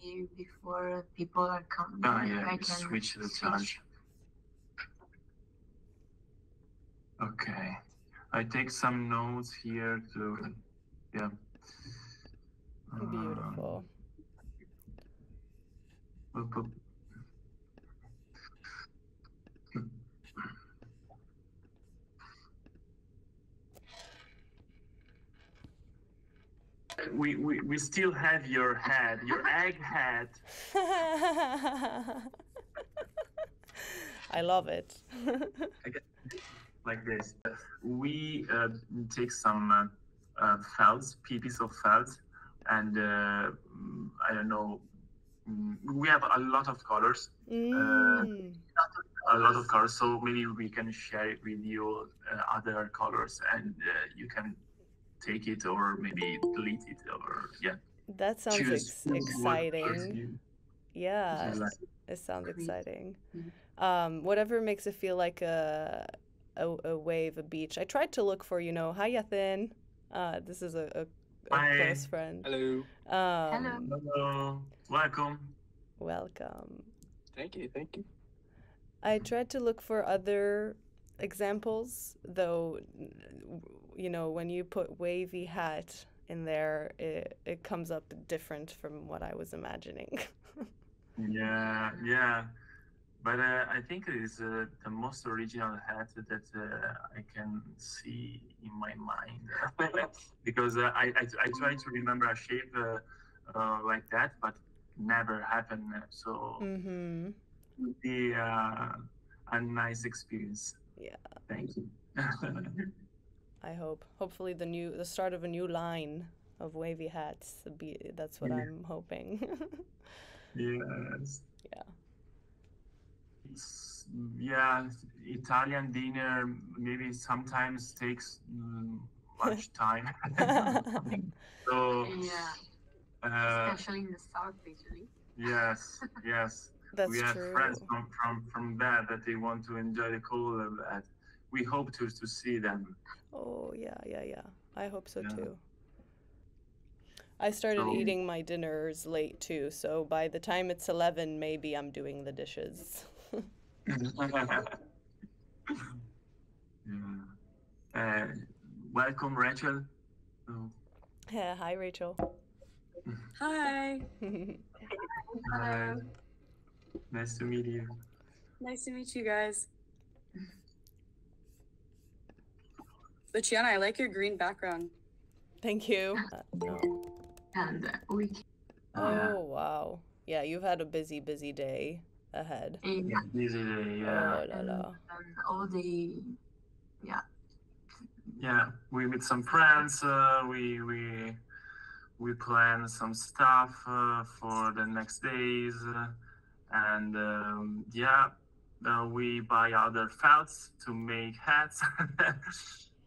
maybe before people are coming. Yeah, I can switch the charge. Okay, I take some notes here to, yeah. Beautiful. We still have your head, your egg head. I love it. Like this. We take some felts, pieces of felt, and I don't know. We have a lot of colors. A lot of colors, so maybe we can share it with you other colors, and you can take it or maybe delete it, or yeah. That sounds exciting. Yeah, it sounds exciting. Whatever makes it feel like a wave, a beach. I tried to look for, you know, hi Yathin. This is a close friend. Hello. Hello. Welcome. Welcome. Thank you. Thank you. I tried to look for other examples, though, you know, when you put wavy hat in there, it comes up different from what I was imagining. Yeah. But I think it is the most original hat that I can see in my mind. Because I try to remember a shape like that, but never happened. So it would be a nice experience. Yeah. Thank you. I hope. Hopefully the start of a new line of wavy hats. That's what I'm hoping. Yes. Yeah. Italian dinner maybe sometimes takes much time. So especially in the south, usually. Yes. That's we have true. friends from there that they want to enjoy the cold of that. We hope to see them. Oh yeah. I hope so too. I started eating my dinners late too, so by the time it's 11, maybe I'm doing the dishes. Welcome, Rachel. Yeah, hi, Rachel. Hi. Hello. Nice to meet you. Nice to meet you guys. Luciana, I like your green background. Thank you. And we. Oh wow. Yeah, you've had a busy day ahead. Yeah, busy day. Yeah. Oh la la. And all the. Yeah, we meet some friends. We plan some stuff for the next days, and we buy other felts to make hats.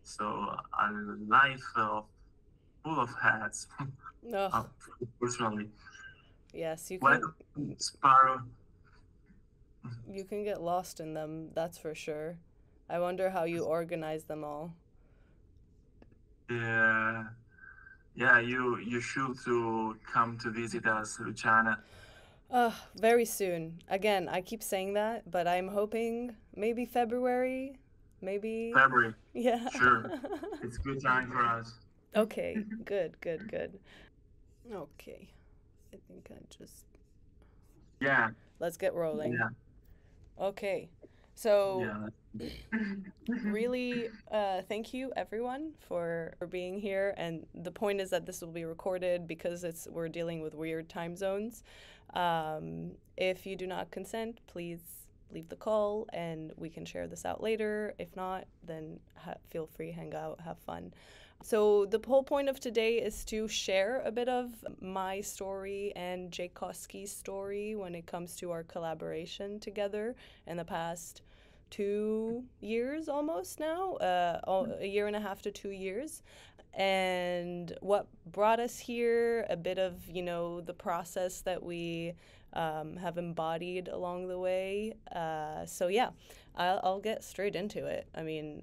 So a life full of hats. Personally. Yes, you can. Welcome, Sparrow. You can get lost in them, that's for sure. I wonder how you organize them all. Yeah, you should to come to visit us, Luciana. Very soon. Again, I keep saying that, but I'm hoping maybe February, maybe. February. Yeah. Sure. It's good time for us. Okay, good. Okay. I think I just... Yeah. Let's get rolling. Yeah. Okay. So, really, thank you everyone for being here. And the point is that this will be recorded because we're dealing with weird time zones. If you do not consent, please leave the call and we can share this out later. If not, then feel free, hang out, have fun. So the whole point of today is to share a bit of my story and Jcosky's story when it comes to our collaboration together in the past 2 years almost now, a year and a half to 2 years. and what brought us here, a bit of, you know, the process that we have embodied along the way. So yeah, I'll get straight into it. I mean,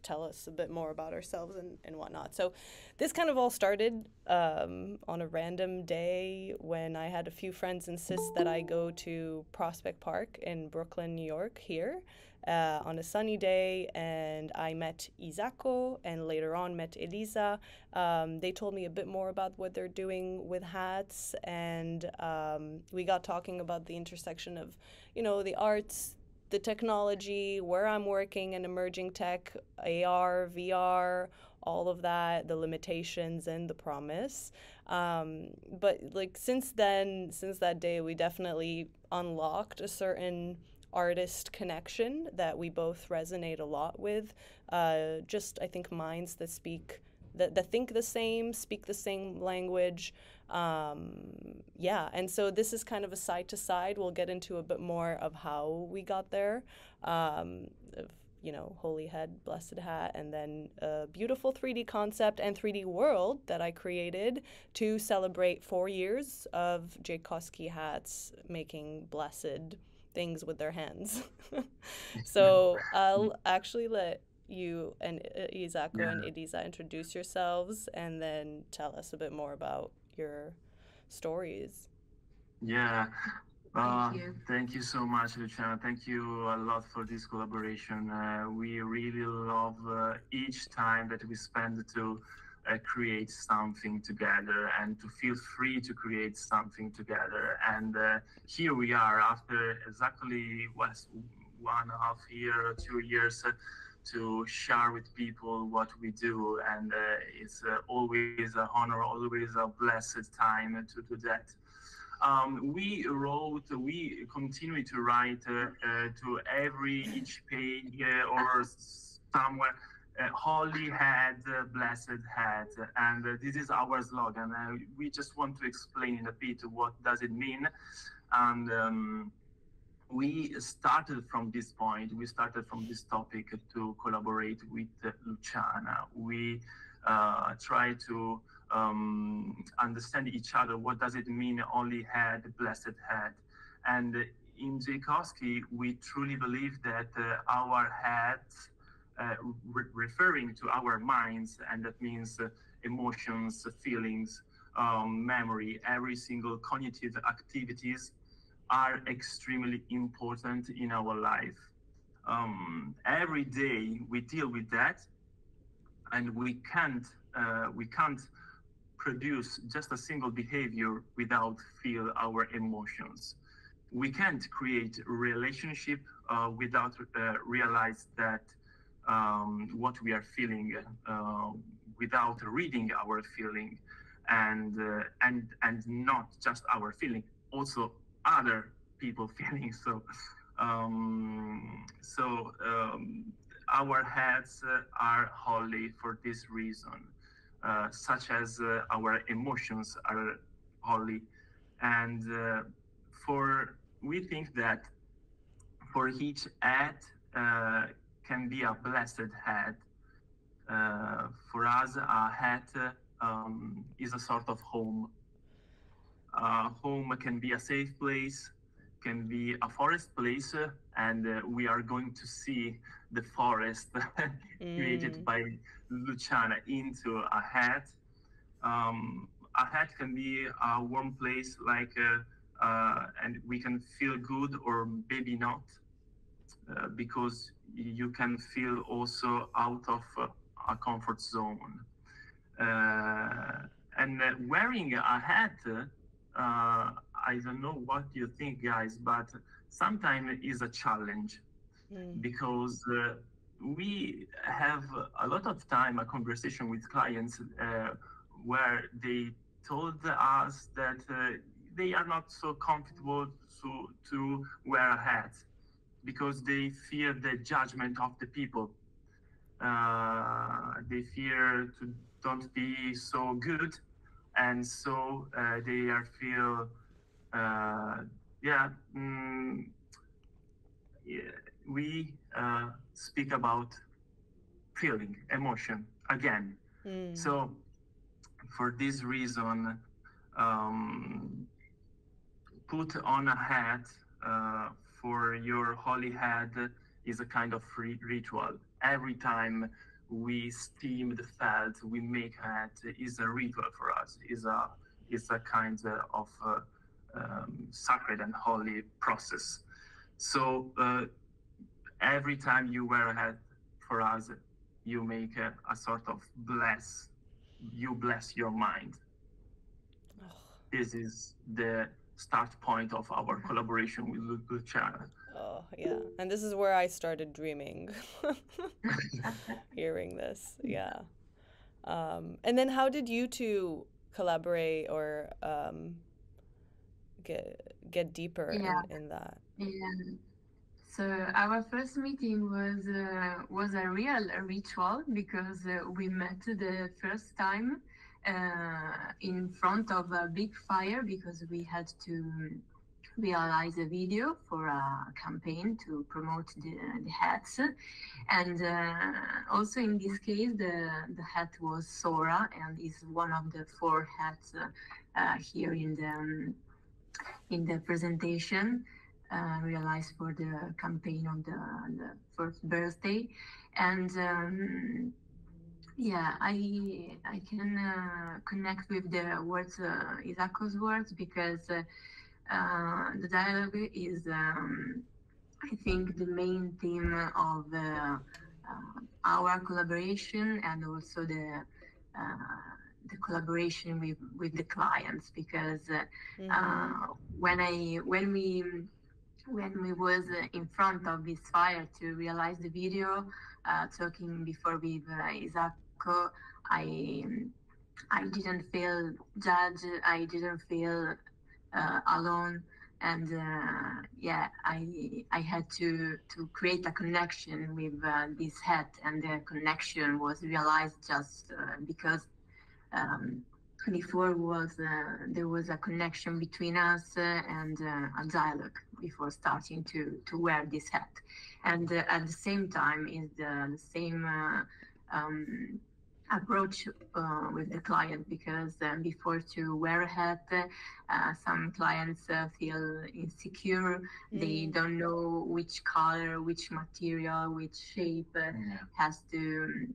tell us a bit more about ourselves and whatnot. So this kind of all started on a random day when I had a few friends insist that I go to Prospect Park in Brooklyn, New York, here. On a sunny day, and I met Isacco and later on met Eliza. They told me a bit more about what they're doing with hats, and we got talking about the intersection of, you know, the arts, the technology, where I'm working in emerging tech, AR, VR, all of that, the limitations and the promise. But like since that day, we definitely unlocked a certain artist connection that we both resonate a lot with. Just I think minds that think the same, speak the same language. Yeah, and so this is kind of a side to side. We'll get into a bit more of how we got there. You know, holy head, blessed hat, and then a beautiful 3D concept and 3D world that I created to celebrate 4 years of Jcosky Hats making blessed things with their hands. So I'll actually let you and Isacco and Eliza introduce yourselves and then tell us a bit more about your stories. Yeah. Thank You so much, Luciana. Thank you a lot for this collaboration. We really love each time that we spend to create something together and to feel free to create something together. And here we are after exactly 1.5 years, 2 years to share with people what we do. And it's always an honor, always a blessed time to do that. We continue to write to each page or somewhere, holy head, blessed head. And this is our slogan. We just want to explain in a bit what does it mean. And we started from this point, we started from this topic to collaborate with Luciana. We try to understand each other. What does it mean, holy head, blessed head? And in Jcosky, we truly believe that our heads, referring to our minds, and that means emotions, feelings, memory, every single cognitive activities are extremely important in our life. Every day we deal with that, and we can't produce just a single behavior without feel our emotions. We can't create a relationship without realize that what we are feeling, without reading our feeling, and not just our feeling, also other people feeling. So our heads are holy for this reason. Such as our emotions are holy, and we think that for each head can be a blessed head. For us, a head is a sort of home. Home can be a safe place, can be a forest place, and we are going to see the forest created by Luciana into a hat. A hat can be a warm place, like, and we can feel good or maybe not, because you can feel also out of a comfort zone. And wearing a hat, I don't know what you think, guys, but sometimes is a challenge because we have a lot of time, a conversation with clients where they told us that they are not so comfortable to wear a hat because they fear the judgment of the people. They fear to don't be so good, and so they are feel we speak about feeling, emotion again. So for this reason, put on a hat for your holy head is a kind of ritual. Every time we steam the felt, we make a hat, is a ritual for us, is a kind of sacred and holy process. So every time you wear a hat for us, you make a sort of bless your mind. Oh. This is the start point of our collaboration with Luciana. Oh, yeah. And this is where I started dreaming, hearing this. Yeah. And then how did you two collaborate or get deeper in that? Yeah. So our first meeting was a real ritual because we met the first time in front of a big fire because we had to realize a video for a campaign to promote the hats, and also in this case the hat was Sora and is one of the 4 hats here in the presentation. Realized for the campaign on the first birthday, and yeah, I can connect with the words, Isacco's words, because the dialogue is, I think, the main theme of our collaboration and also the collaboration with the clients, because when we was in front of this fire to realize the video, talking before with Isacco, I didn't feel judged. I didn't feel alone, and yeah, I had to create a connection with this hat, and the connection was realized just because before there was a connection between us and a dialogue before starting to wear this hat, and at the same time is the same approach with the client, because before to wear a hat, some clients feel insecure. They don't know which color, which material, which shape has to.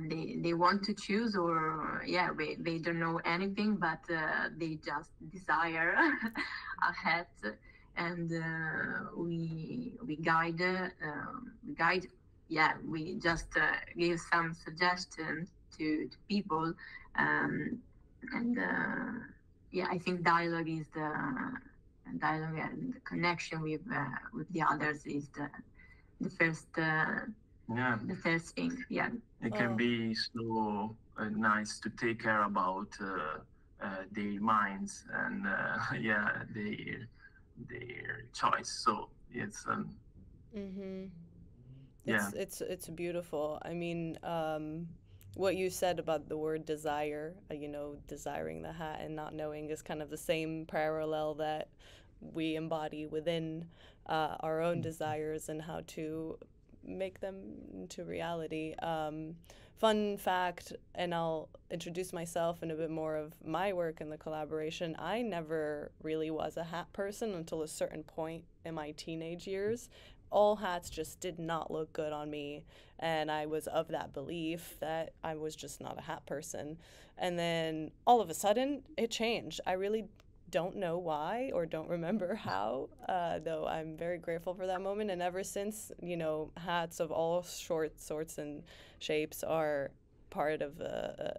They want to choose, or they don't know anything, but they just desire a hat, and we guide. We just give some suggestions to people, and I think dialogue is the dialogue and the connection with the others is the first. The first thing, it can be so nice to take care about their minds and their choice. So it's it's beautiful. I mean, what you said about the word desire, desiring the hat and not knowing, is kind of the same parallel that we embody within our own desires and how to make them into reality. Fun fact, and I'll introduce myself and a bit more of my work in the collaboration. I never really was a hat person until a certain point in my teenage years. All hats just did not look good on me, and I was of that belief that I was just not a hat person. And then all of a sudden it changed. I really don't know why or don't remember how, though I'm very grateful for that moment. And ever since, hats of all sorts and shapes are part of a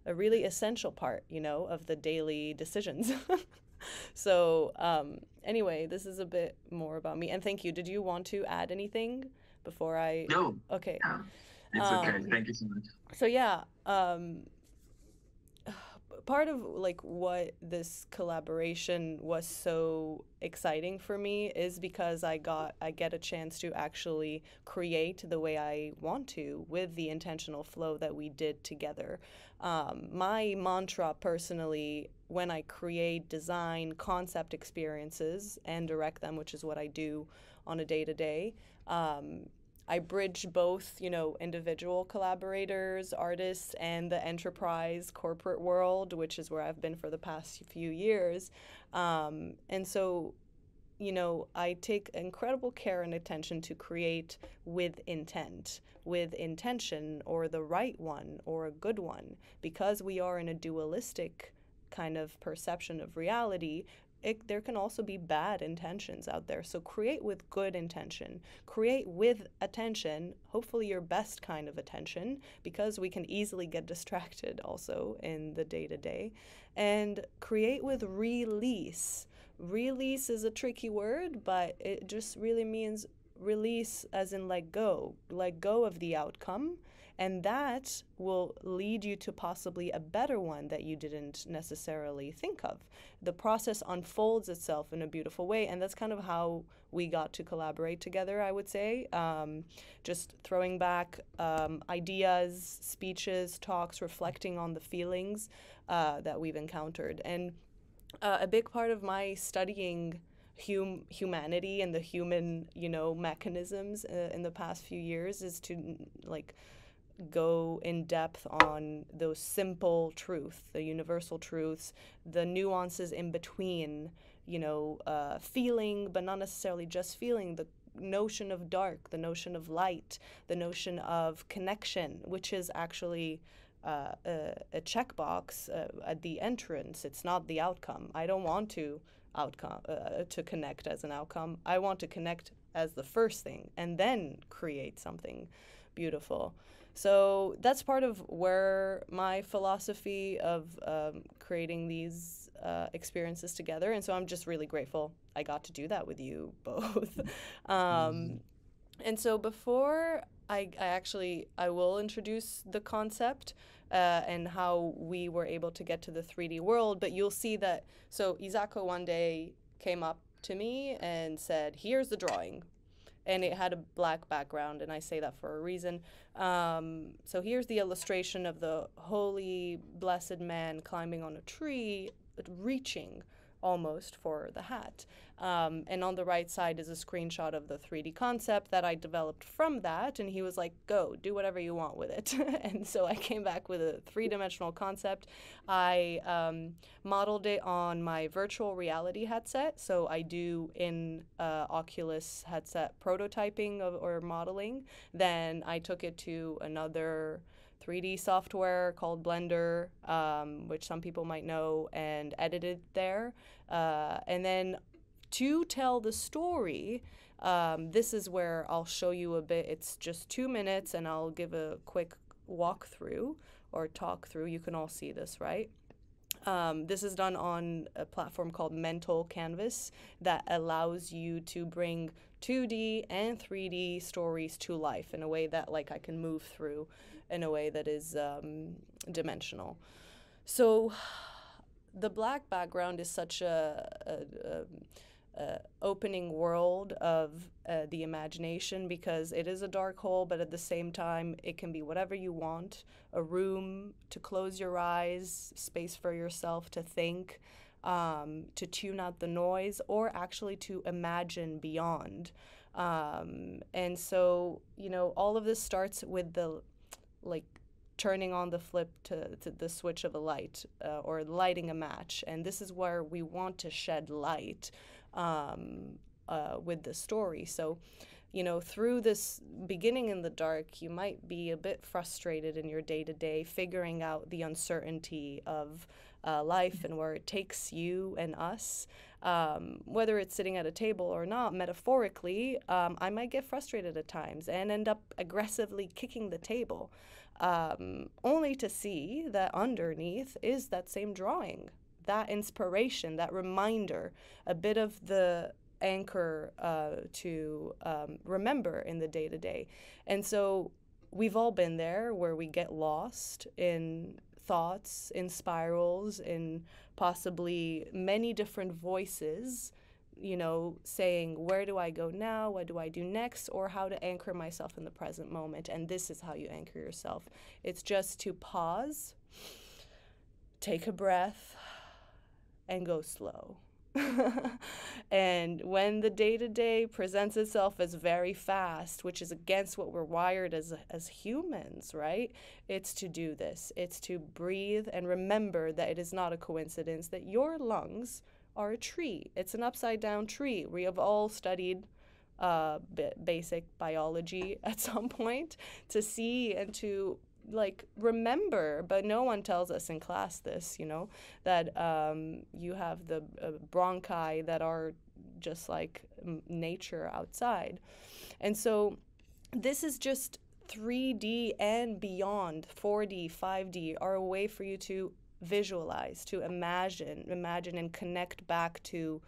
really essential part, of the daily decisions. So anyway, this is a bit more about me. And thank you. Did you want to add anything before I... No. Okay. It's okay. Thank you so much. So yeah, part of what this collaboration was so exciting for me is because I get a chance to actually create the way I want to with the intentional flow that we did together. My mantra personally, when I create, design concept experiences and direct them, which is what I do on a day-to-day, I bridge both, you know, individual collaborators, artists, and the enterprise corporate world, which is where I've been for the past few years. And so, you know, I take incredible care and attention to create with intent, with intention, or the right one, or a good one. Because we are in a dualistic kind of perception of reality, there can also be bad intentions out there. So create with good intention. Create with attention, hopefully your best kind of attention, because we can easily get distracted also in the day-to-day. And create with release. Release is a tricky word, but it just really means release as in let go of the outcome, and that will lead you to possibly a better one that you didn't necessarily think of. The process unfolds itself in a beautiful way, and that's kind of how we got to collaborate together, I would say. Just throwing back ideas, speeches, talks, reflecting on the feelings that we've encountered. And a big part of my studying humanity and the human, you know, mechanisms in the past few years is to like go in depth on those simple truths, the universal truths, the nuances in between, you know, feeling, but not necessarily just feeling, the notion of dark, the notion of light, the notion of connection, which is actually a checkbox at the entrance. It's not the outcome. I don't want to connect as an outcome. I want to connect as the first thing and then create something beautiful. So that's part of where my philosophy of creating these experiences together. And so I'm just really grateful I got to do that with you both. And so before I will introduce the concept and how we were able to get to the 3D world, but you'll see that, so Isacco one day came up to me and said, here's the drawing. And it had a black background, and I say that for a reason. So here's the illustration of the holy, blessed man climbing on a tree, reaching almost for the hat. And on the right side is a screenshot of the 3D concept that I developed from that, and he was like, go, do whatever you want with it. And so I came back with a 3-dimensional concept. I modeled it on my virtual reality headset, so I do in Oculus headset prototyping or modeling. Then I took it to another 3D software called Blender, which some people might know, and edited there. And then to tell the story, this is where I'll show you a bit. It's just 2 minutes, and I'll give a quick walkthrough or talk through. You can all see this, right? This is done on a platform called Mental Canvas that allows you to bring 2D and 3D stories to life in a way that like I can move through in a way that is dimensional. So the black background is such a opening world of the imagination, because it is a dark hole, but at the same time it can be whatever you want. A room to close your eyes, space for yourself to think, to tune out the noise, or actually to imagine beyond. And so, you know, all of this starts with the like turning on the flip to the switch of a light, or lighting a match. And this is where we want to shed light with the story. So, you know, through this beginning in the dark, you might be a bit frustrated in your day-to-day, figuring out the uncertainty of life and where it takes you and us. Whether it's sitting at a table or not, metaphorically, I might get frustrated at times and end up aggressively kicking the table, only to see that underneath is that same drawing, that inspiration, that reminder, a bit of the anchor to remember in the day-to-day. And so we've all been there, where we get lost in thoughts, in spirals, in possibly many different voices, you know, saying, where do I go now? What do I do next? Or how to anchor myself in the present moment. And this is how you anchor yourself. It's just to pause, take a breath, and go slow. And when the day-to-day presents itself as very fast, which is against what we're wired as humans, right? It's to do this. It's to breathe and remember that it is not a coincidence that your lungs are a tree. It's an upside down tree. We have all studied basic biology at some point to see and to like remember, but no one tells us in class this, you know, that you have the bronchi that are just like nature outside. And so this is just 3D and beyond. 4D, 5D are a way for you to visualize, to imagine and connect back to,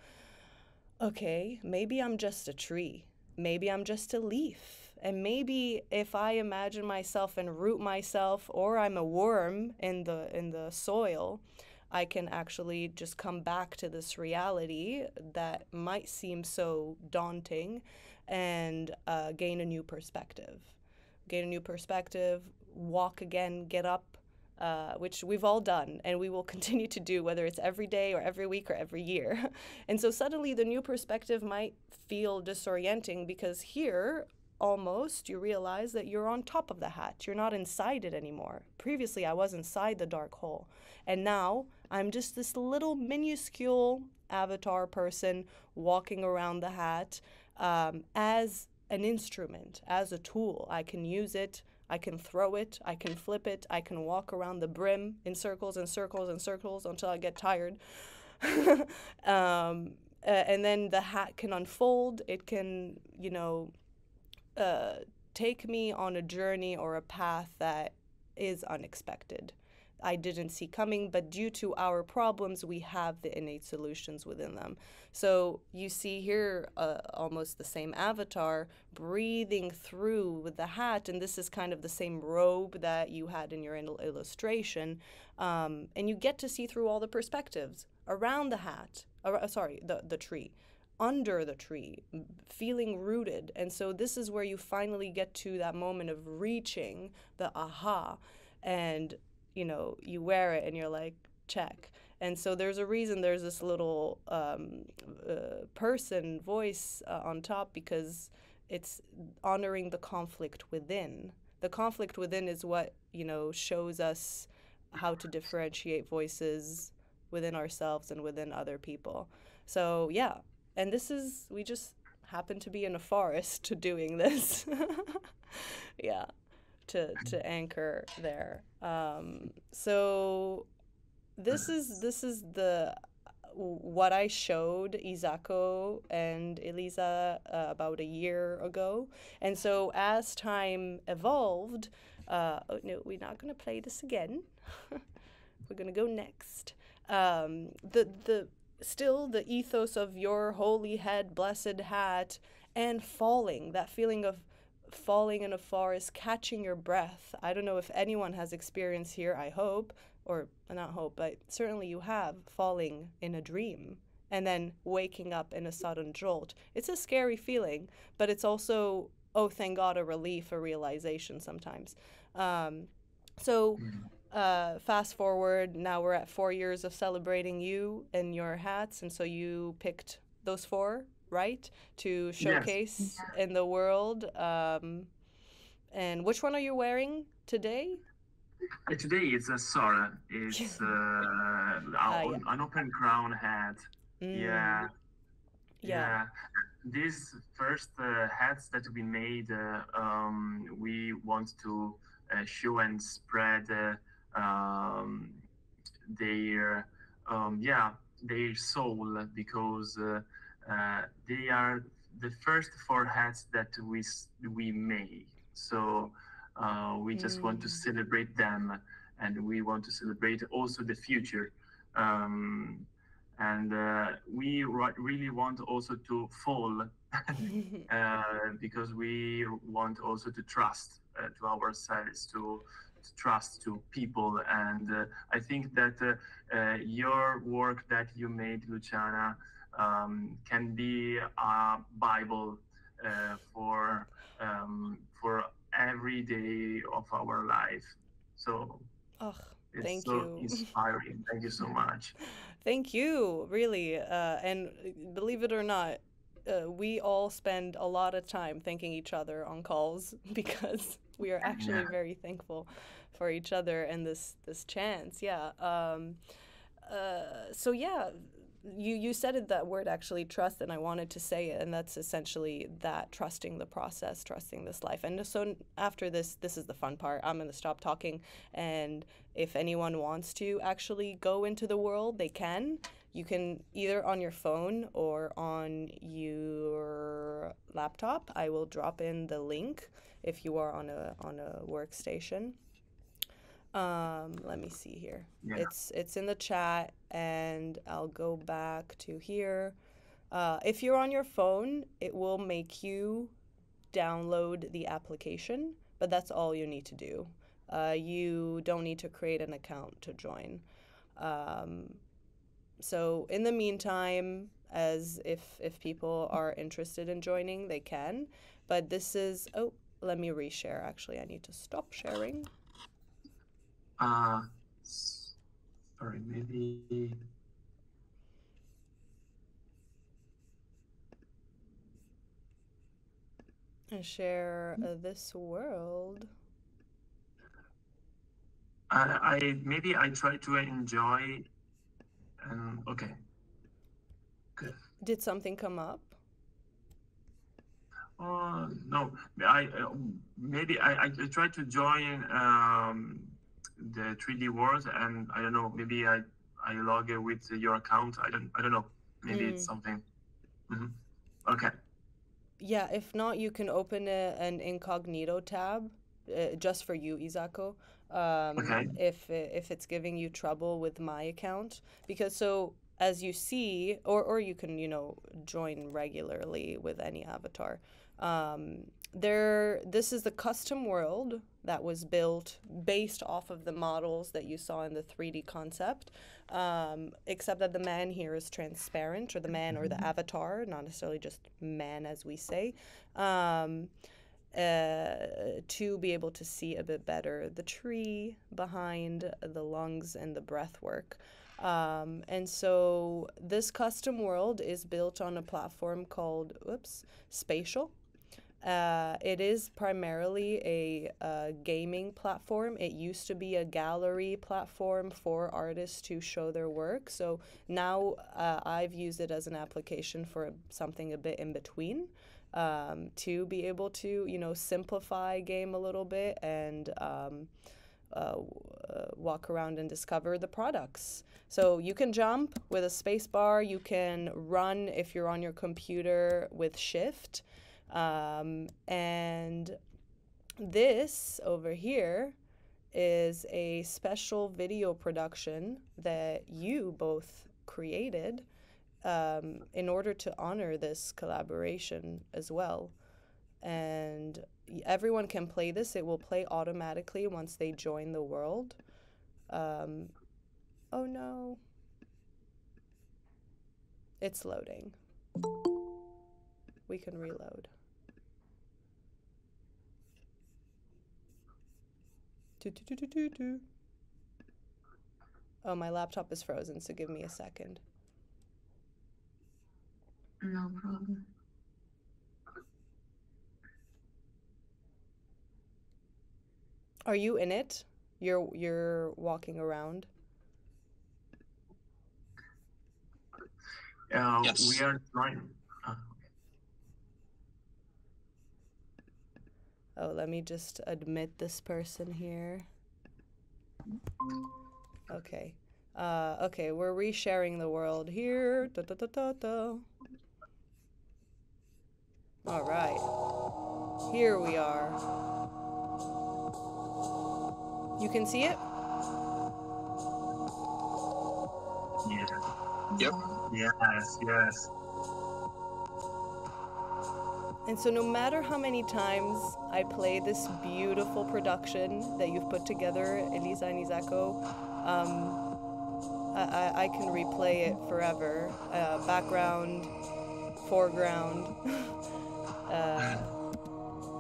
okay, maybe I'm just a tree. Maybe I'm just a leaf. And maybe if I imagine myself and root myself, or I'm a worm in the soil, I can actually just come back to this reality that might seem so daunting and gain a new perspective. Gain a new perspective, walk again, get up, which we've all done and we will continue to do, whether it's every day or every week or every year. And so suddenly the new perspective might feel disorienting because here, almost, you realize that you're on top of the hat. You're not inside it anymore. Previously, I was inside the dark hole. And now I'm just this little minuscule avatar person walking around the hat as an instrument, as a tool. I can use it. I can throw it, I can flip it, I can walk around the brim in circles and circles and circles until I get tired. And then the hat can unfold. It can, you know, take me on a journey or a path that is unexpected. I didn't see coming, but due to our problems, we have the innate solutions within them. So you see here almost the same avatar breathing through with the hat, and this is kind of the same robe that you had in your illustration. And you get to see through all the perspectives around the hat, the tree, under the tree, feeling rooted. And so this is where you finally get to that moment of reaching the aha, and you know, you wear it and you're like, check. And so there's a reason there's this little person voice on top, because it's honoring the conflict within. The conflict within is what, you know, shows us how to differentiate voices within ourselves and within other people. So yeah, and this is, we just happen to be in a forest doing this. Yeah. To anchor there. So this is the what I showed Isacco and Eliza about a year ago. And so as time evolved, oh no, we're not gonna play this again. We're gonna go next. Still the ethos of your holy head, blessed hat, and falling, that feeling of falling in a forest, catching your breath. I don't know if anyone has experience here, I hope, or not hope, but certainly you have, falling in a dream and then waking up in a sudden jolt. It's a scary feeling, but it's also, oh, thank God, a relief, a realization sometimes. Fast forward, now we're at 4 years of celebrating you and your hats, and so you picked those 4, right, to showcase in the world. And which one are you wearing today? Today it's a Sora. It's an open crown hat. Yeah. These first hats that we made, we want to show and spread their soul, because they are the first 4 hats that we made. So we just want to celebrate them, and we want to celebrate also the future. And we really want also to fall because we want also to trust to ourselves, to trust to people. And I think that your work that you made, Luciana, can be a Bible for every day of our life. So it's thank so you. inspiring. Thank you so much. Thank you, really. And believe it or not, we all spend a lot of time thanking each other on calls because we are actually very thankful for each other and this chance. Yeah. So yeah, you said it, that word actually, trust, and I wanted to say it, and that's essentially that, trusting the process, trusting this life. And so after this is the fun part. I'm going to stop talking, and if anyone wants to actually go into the world, they can. You can either on your phone or on your laptop. I will drop in the link if you are on a workstation. Let me see here. Yeah. It's in the chat, and I'll go back to here. If you're on your phone, it will make you download the application, but that's all you need to do. You don't need to create an account to join. So in the meantime, as if people are interested in joining, they can. But this is, oh, let me reshare. Actually, I need to stop sharing. Sorry, maybe. And share this world. Maybe I try to enjoy. Okay. Good. Did something come up? No. Maybe I try to join the 3D world, and I don't know. Maybe I log in with your account. I don't know. Maybe it's something. Okay. Yeah, if not, you can open an incognito tab just for you, Isacco. Okay. If it's giving you trouble with my account, because so as you see, or you can, you know, join regularly with any avatar. This is the custom world that was built based off of the models that you saw in the 3D concept, except that the man here is transparent, or the man or the avatar, not necessarily just man as we say, to be able to see a bit better the tree behind the lungs and the breath work. And so this custom world is built on a platform called Spatial. It is primarily a gaming platform. It used to be a gallery platform for artists to show their work. So now I've used it as an application for something a bit in between, to be able to, you know, simplify game a little bit and walk around and discover the products. So you can jump with a space bar. You can run if you're on your computer with shift. And this over here is a special video production that you both created in order to honor this collaboration as well. And everyone can play this. It will play automatically once they join the world. Oh no. It's loading. We can reload. Oh, my laptop is frozen, so give me a second. No problem. Are you in it? You're walking around? Yes. We are trying. Oh, let me just admit this person here. Okay. Okay, we're resharing the world here. All right. Here we are. You can see it? Yeah. Yep. Yes. And so no matter how many times I play this beautiful production that you've put together, Eliza and Isacco, I can replay it forever. Background, foreground.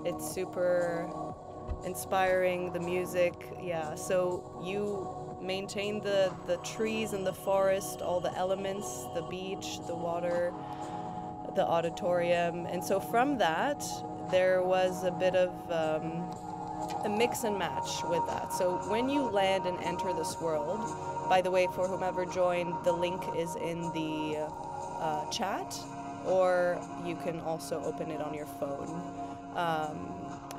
It's super inspiring, the music. Yeah, so maintain the trees and the forest, all the elements, the beach, the water, the auditorium. And so from that, there was a bit of a mix and match with that. So when you land and enter this world, by the way, for whomever joined, the link is in the chat, or you can also open it on your phone.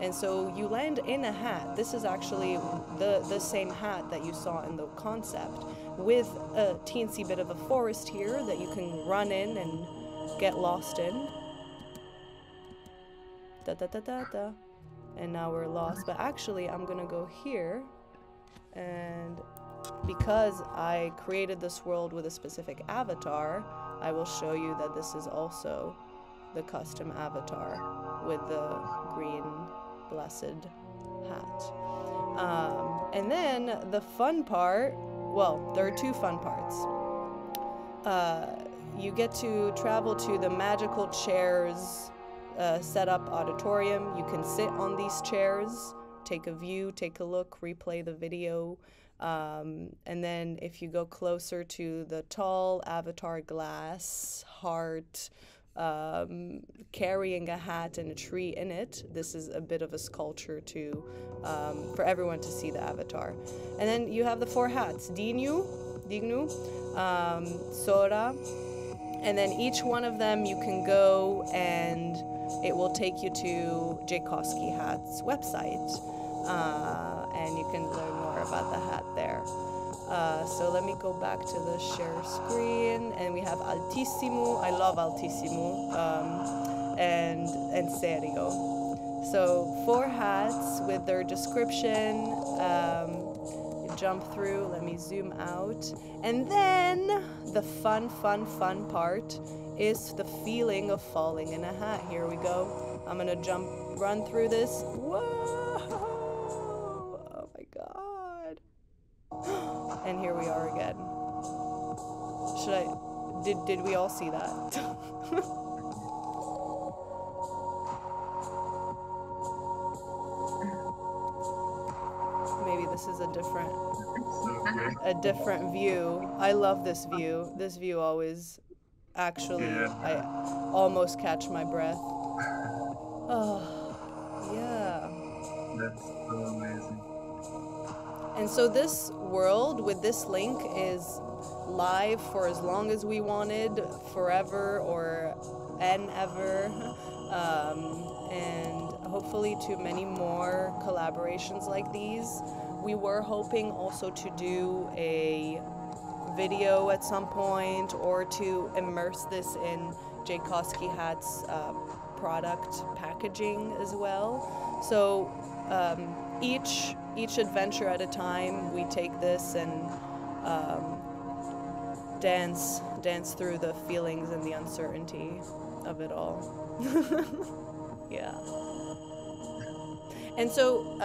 And so you land in a hat. This is actually the same hat that you saw in the concept, with a teensy bit of a forest here that you can run in and get lost in. Da da da da da. And now we're lost. But actually, I'm gonna go here, and because I created this world with a specific avatar, I will show you that this is also the custom avatar with the green blessed hat. And then the fun part, well, there are two fun parts. You get to travel to the magical chairs set up auditorium. You can sit on these chairs, take a view, take a look, replay the video. And then if you go closer to the tall avatar glass heart, carrying a hat and a tree in it, this is a bit of a sculpture to for everyone to see the avatar. And then you have the 4 hats: Dignu, Sora, and then each one of them you can go and it will take you to Jcosky Hats website, and you can learn more about the hat there. So let me go back to the share screen, and we have Altissimu. I love Altissimu, and Serio. So 4 hats with their description. Jump through. Let me zoom out, and then the fun part is the feeling of falling in a hat. Here we go. I'm gonna run through this. Whoa! Oh my god. And here we are again. Did we all see that? Maybe this is a different view. I love this view. This view always, actually, I almost catch my breath. Oh, yeah. That's so amazing. And so this world with this link is live for as long as we wanted, forever or ever, and hopefully to many more collaborations like these. We were hoping also to do a video at some point, or to immerse this in Jcosky Hats product packaging as well. So each adventure at a time, we take this and dance through the feelings and the uncertainty of it all. Yeah. And so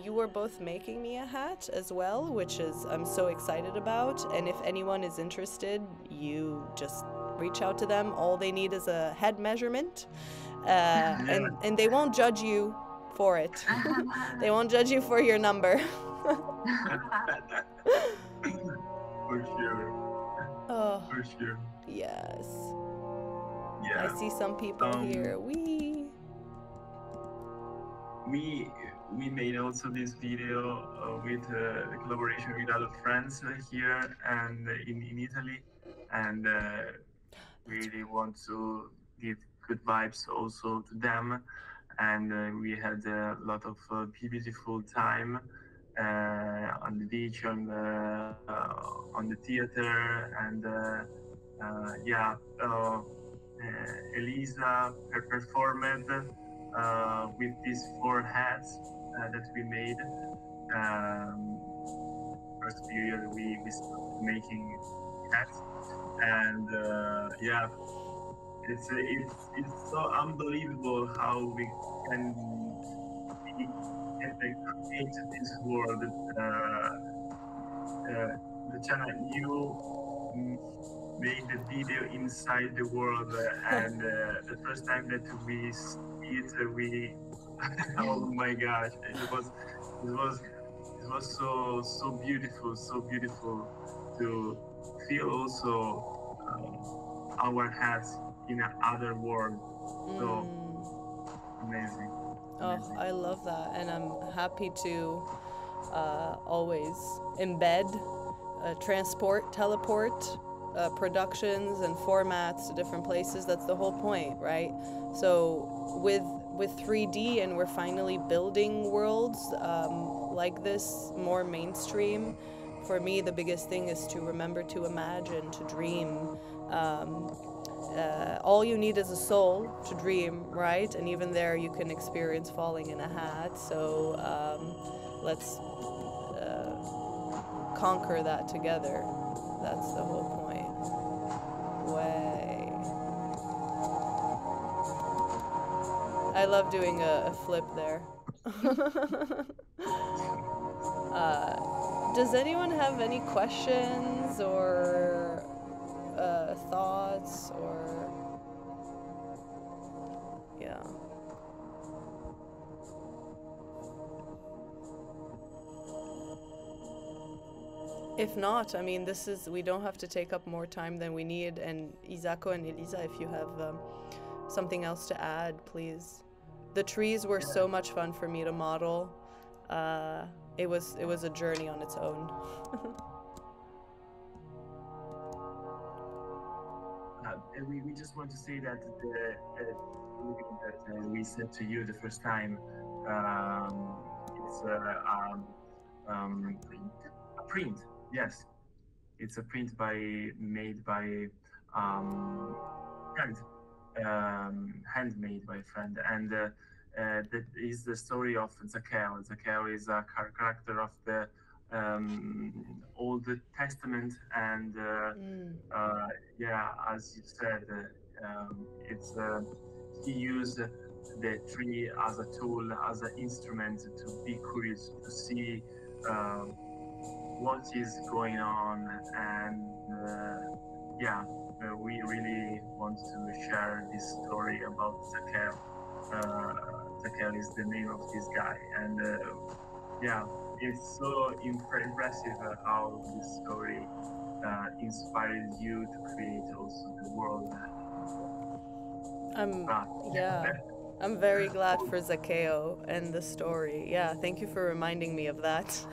you were both making me a hat as well, which is I'm so excited about. And if anyone is interested, you just reach out to them. All they need is a head measurement, and they won't judge you for it. They won't judge you for your number. For sure. Oh, For sure. yes. Yeah. I see some people here. We made also this video with the collaboration with other friends here and in Italy, and really want to give good vibes also to them. And we had a lot of beautiful time on the beach, on the theater, and Eliza performed with these 4 hats that we made. First period we started making hats, and it's so unbelievable how we can create this world. Luciana, you made the video inside the world, and the first time that we see it, oh my gosh, it was was so beautiful to feel also our hats in another world. So amazing. Oh, I love that, and I'm happy to always embed, transport, teleport productions and formats to different places. That's the whole point, right? So with 3D, and we're finally building worlds like this more mainstream. For me, the biggest thing is to remember to imagine, to dream. All you need is a soul to dream, right? And even there, you can experience falling in a hat. So let's conquer that together. That's the whole point. Way. I love doing a flip there. Does anyone have any questions or thoughts or yeah? If not, I mean, we don't have to take up more time than we need. And Isacco and Eliza, if you have something else to add, please. The trees were so much fun for me to model. It was a journey on its own. We just want to say that the that we said to you the first time, it's a print. Yes, it's a print made by friend, handmade by a friend, and that is the story of Zaccheo. Zaccheo is a character of the Old Testament, and as you said, it's he used the tree as a tool, as an instrument to be curious, to see what is going on, and we really want to share this story about Zaccheo. Zaccheo is the name of this guy, and it's so impressive how this story inspired you to create also the world. I'm very glad for Zaccheo and the story. Yeah, thank you for reminding me of that.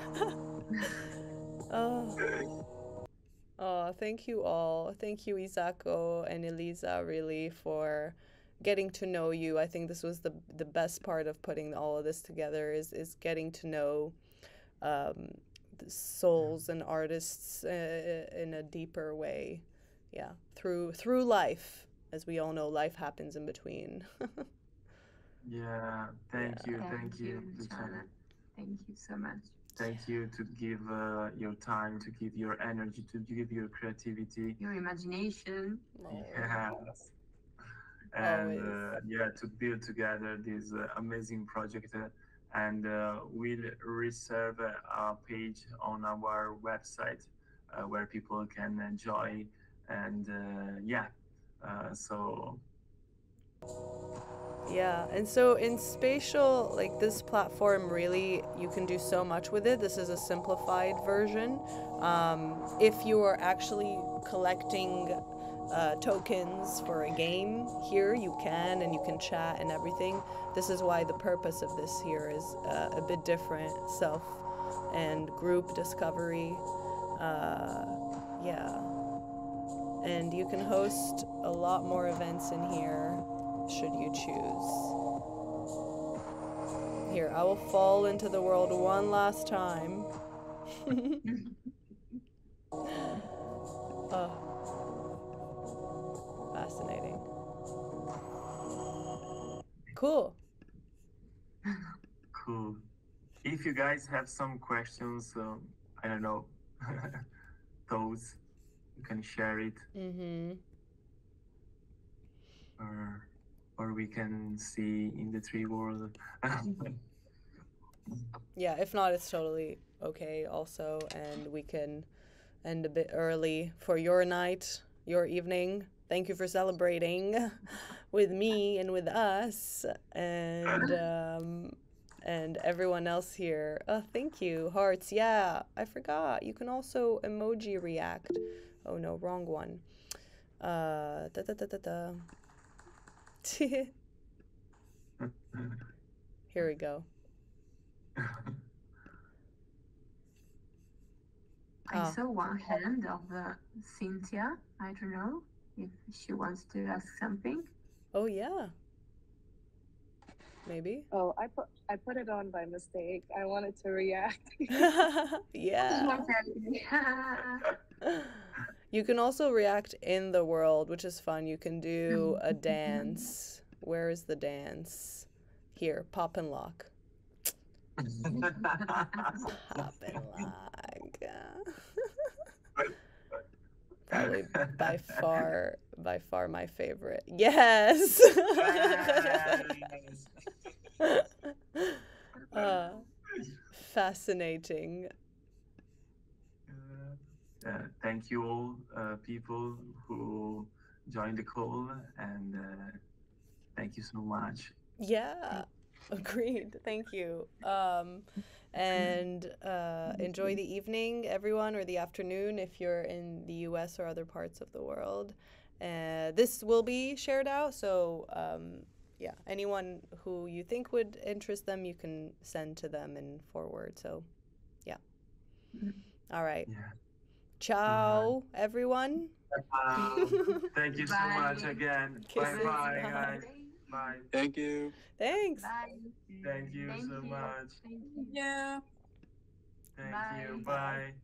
Oh, thank you all. Thank you, Isacco and Eliza, really, for getting to know you. I think this was the best part of putting all of this together is getting to know the souls and artists in a deeper way. Yeah, through life. As we all know, life happens in between. Thank you, Luciana. Thank you so much. Thank you to give your time, to give your energy, to give your creativity, your imagination. Yes. And to build together this amazing project. And we'll reserve a page on our website where people can enjoy. And and so in Spatial, like this platform, really, you can do so much with it. This is a simplified version. If you are actually collecting tokens for a game here, you can, and you can chat and everything. This is why the purpose of this here is a bit different, self and group discovery. And you can host a lot more events in here should you choose. Here, I will fall into the world one last time. Fascinating. Cool. Cool. If you guys have some questions, I don't know, those, you can share it. Or we can see in the tree world. If not, it's totally okay also, and we can end a bit early for your night, your evening. Thank you for celebrating with me and with us, and and everyone else here. Thank you. Hearts. Yeah, I forgot. You can also emoji react. Oh no, wrong one. Here we go. I saw one hand of Cynthia. I don't know if she wants to ask something. Oh yeah. Maybe. Oh, I put it on by mistake. I wanted to react. Yeah. You can also react in the world, which is fun. You can do a dance. Where is the dance? Here, pop and lock. Pop and lock. Probably by far my favorite. Yes. Fascinating. Thank you all, people who joined the call, and thank you so much. Yeah, agreed. Thank you. And enjoy the evening, everyone, or the afternoon if you're in the US or other parts of the world. This will be shared out, so yeah, anyone who you think would interest them, you can send to them and forward. So, yeah. All right. Yeah. Ciao, everyone. Thank you so much again. Kisses. Bye, guys. Bye. Thank you. Thanks. Bye. Thank you so much. Thank you. Yeah. Thank Bye. you. Bye.